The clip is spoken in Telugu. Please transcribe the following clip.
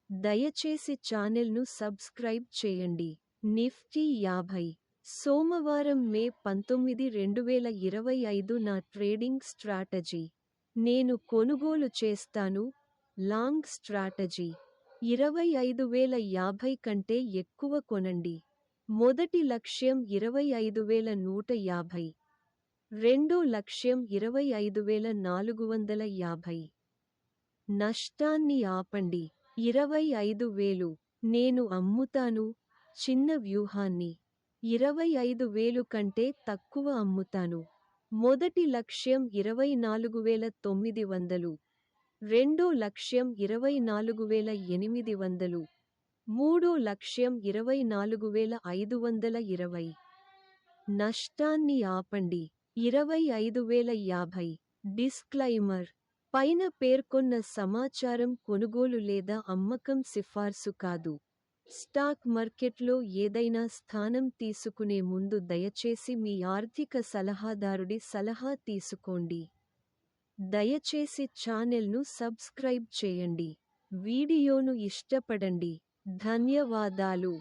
దయచేసి ఛానెల్ను సబ్స్క్రైబ్ చేయండి. నిఫ్టీ 50 సోమవారం మే 19, 2025 నా ట్రేడింగ్ స్ట్రాటజీ. నేను కొనుగోలు చేస్తాను. Long strategy. 25,050 కంటే ఎక్కువ కొనండి. మొదటి లక్ష్యం 25,150. రెండో లక్ష్యం 25,450. నష్టాన్ని ఆపండి. 25,000. నేను అమ్ముతాను. చిన్న వ్యూహాన్ని. 25,000 కంటే తక్కువ అమ్ముతాను. మొదటి లక్ష్యం 24,900. రెండో లక్ష్యం 24,800. మూడో లక్ష్యం 24,520. నష్టాన్ని ఆపండి. 25,050. డిస్క్లైమర్: పైన పేర్కొన్న సమాచారం కొనుగోలు లేదా అమ్మకం సిఫార్సు కాదు. స్టాక్ మార్కెట్లో ఏదైనా స్థానం తీసుకునే ముందు దయచేసి మీ ఆర్థిక సలహాదారుడి సలహా తీసుకోండి. దయచేసి ఛానెల్ను సబ్స్క్రైబ్ చేయండి. వీడియోను ఇష్టపడండి. ధన్యవాదాలు.